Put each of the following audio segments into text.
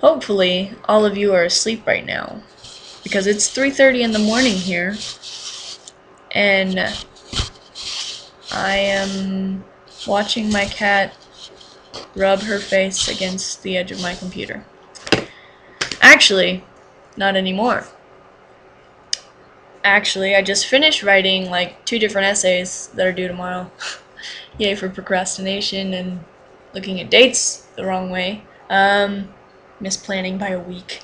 Hopefully, all of you are asleep right now, because it's 3:30 in the morning here, and I am watching my cat rub her face against the edge of my computer. Actually, not anymore. Actually, I just finished writing like 2 different essays that are due tomorrow. Yay for procrastination and looking at dates the wrong way. Misplanning by a week.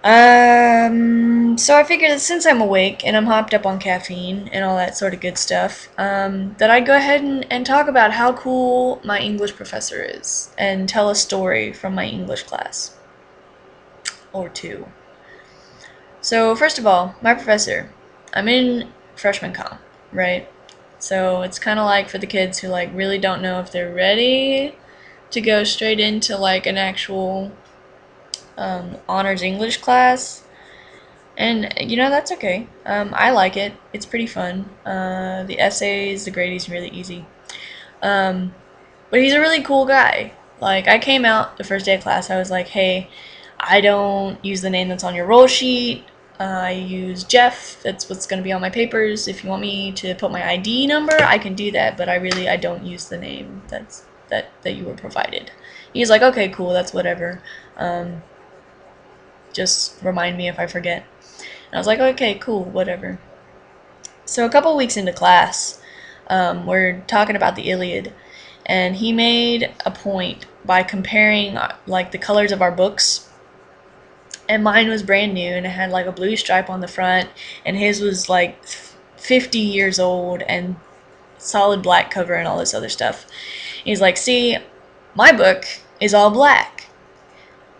So I figured that since I'm awake and I'm hopped up on caffeine and all that sort of good stuff, that I'd go ahead and talk about how cool my English professor is and tell a story from my English class. Or two. So first of all, my professor, I'm in freshman comm, right? So it's kind of like for the kids who like really don't know if they're ready to go straight into like an actual honors English class. And that's okay. I like it. It's pretty fun. The essays, the grading's really easy. But he's a really cool guy. Like I came out the first day of class, I was like, hey, I don't use the name that's on your roll sheet. I use Jeff. That's what's going to be on my papers. If you want me to put my ID number, I can do that. But I don't use the name that you were provided. He's like, okay, cool. That's whatever. Just remind me if I forget. And I was like, okay, cool, whatever. So a couple weeks into class, we're talking about the Iliad, and he made a point by comparing like the colors of our books. And mine was brand new, and it had like a blue stripe on the front, and his was like 50 years old and solid black cover and all this other stuff. He's like, see, my book is all black.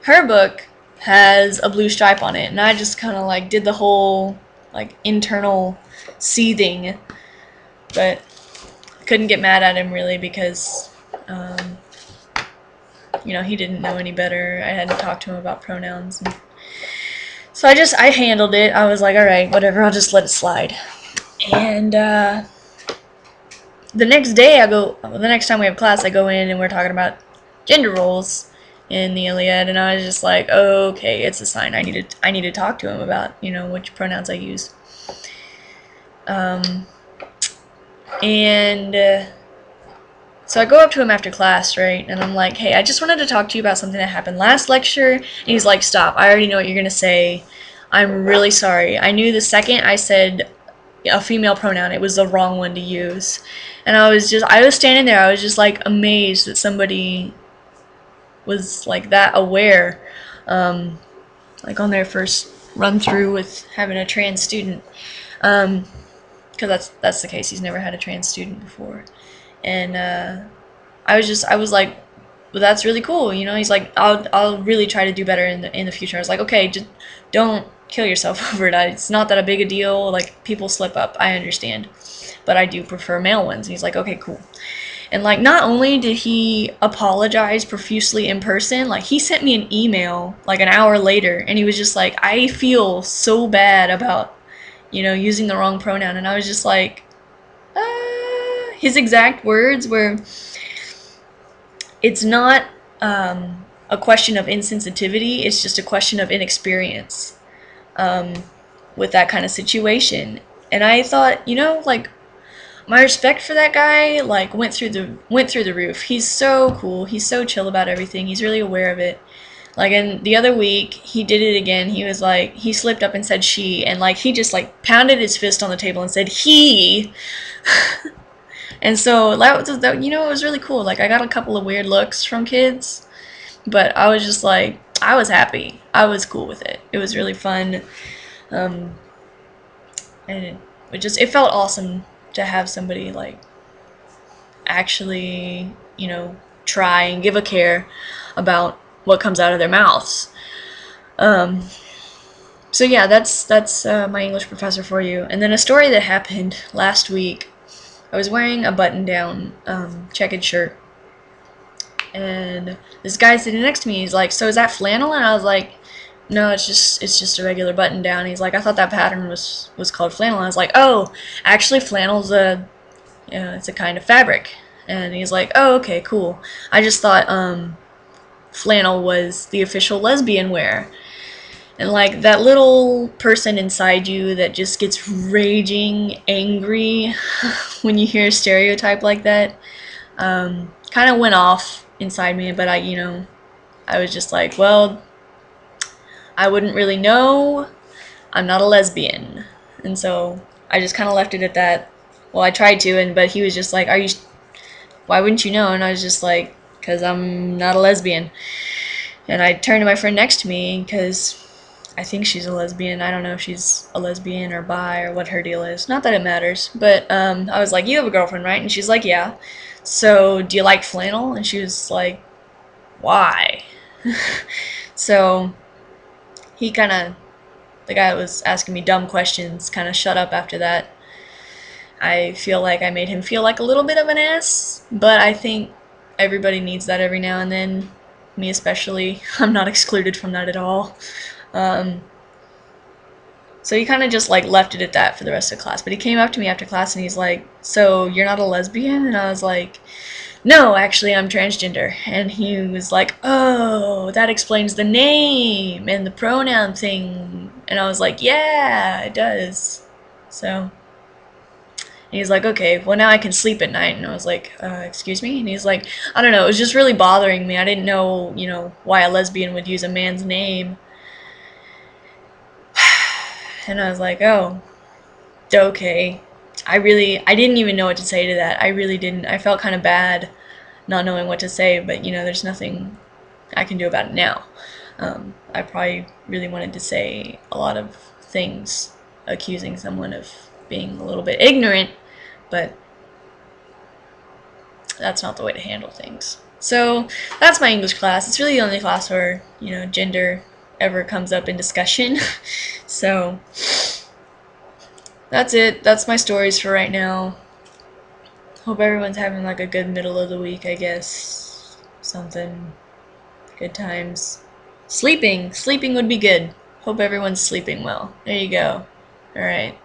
Her book has a blue stripe on it, and I just kind of like did the whole like internal seething, but couldn't get mad at him really because he didn't know any better. I had to talk to him about pronouns, and so I handled it. I was like, all right, whatever, I'll just let it slide. And the next time we have class, I go in and we're talking about gender roles in the Iliad, and I was just like, okay, it's a sign. I need to talk to him about which pronouns I use. So I go up to him after class, right, and I'm like, hey, I just wanted to talk to you about something that happened last lecture. And he's like, stop, I already know what you're gonna say. I'm really sorry. I knew the second I said a female pronoun, it was the wrong one to use. And I was standing there, I was just like amazed that somebody was like that aware, like on their first run through with having a trans student, because that's the case. He's never had a trans student before, and I was like, well, that's really cool. He's like, I'll really try to do better in the future. I was like, okay, just don't kill yourself over it. It's not that a big a deal. Like people slip up, I understand, but I do prefer male ones. And he's like, okay, cool. And like, not only did he apologize profusely in person, like he sent me an email like an hour later, and he was just like, I feel so bad about, using the wrong pronoun. And I was just like, his exact words were, it's not a question of insensitivity, it's just a question of inexperience with that kind of situation. And I thought, like, my respect for that guy like went through the roof. He's so cool. He's so chill about everything. He's really aware of it. Like, in the other week, he did it again. He was like, he slipped up and said she, and like he just like pounded his fist on the table and said he. And so it was really cool. Like I got a couple of weird looks from kids, but I was just like, I was happy. I was cool with it. It was really fun, and it felt awesome to have somebody like actually, try and give a care about what comes out of their mouths. So yeah, that's my English professor for you. And then a story that happened last week. I was wearing a button-down checkered shirt, and this guy sitting next to me, he's like, "So is that flannel?" And I was like, "No, it's just a regular button-down." He's like, "I thought that pattern was called flannel." And I was like, "Oh, actually, flannel's it's a kind of fabric." And he's like, "Oh, okay, cool. I just thought flannel was the official lesbian wear. And like that little person inside you that just gets raging angry when you hear a stereotype like that, kind of went off inside me. But I was just like, well, I wouldn't really know. I'm not a lesbian. And so I just kind of left it at that. Well, I tried to, but he was just like, why wouldn't you know? And I was just like, because I'm not a lesbian. And I turned to my friend next to me because I think she's a lesbian. I don't know if she's a lesbian or bi or what her deal is. Not that it matters. But I was like, you have a girlfriend, right? And she's like, yeah. So do you like flannel? And she was like, why? So he kind of, the guy that was asking me dumb questions, kind of shut up after that. I feel like I made him feel like a little bit of an ass, but I think everybody needs that every now and then. Me especially. I'm not excluded from that at all. So he kind of just like left it at that for the rest of class. But he came up to me after class and he's like, so you're not a lesbian? And I was like, no, actually I'm transgender. And he was like, oh, that explains the name and the pronoun thing. And I was like, yeah, it does. So he's like, okay, well now I can sleep at night. And I was like, excuse me? And he's like, I don't know, it was just really bothering me. I didn't know, why a lesbian would use a man's name. And I was like, oh, okay. I didn't even know what to say to that. I really didn't. I felt kind of bad not knowing what to say, but there's nothing I can do about it now. I probably really wanted to say a lot of things accusing someone of being a little bit ignorant, but that's not the way to handle things. So that's my English class. It's really the only class where, gender ever comes up in discussion. So that's it. That's my stories for right now. Hope everyone's having like a good middle of the week, I guess. Something. Good times. Sleeping would be good. Hope everyone's sleeping well. There you go. Alright.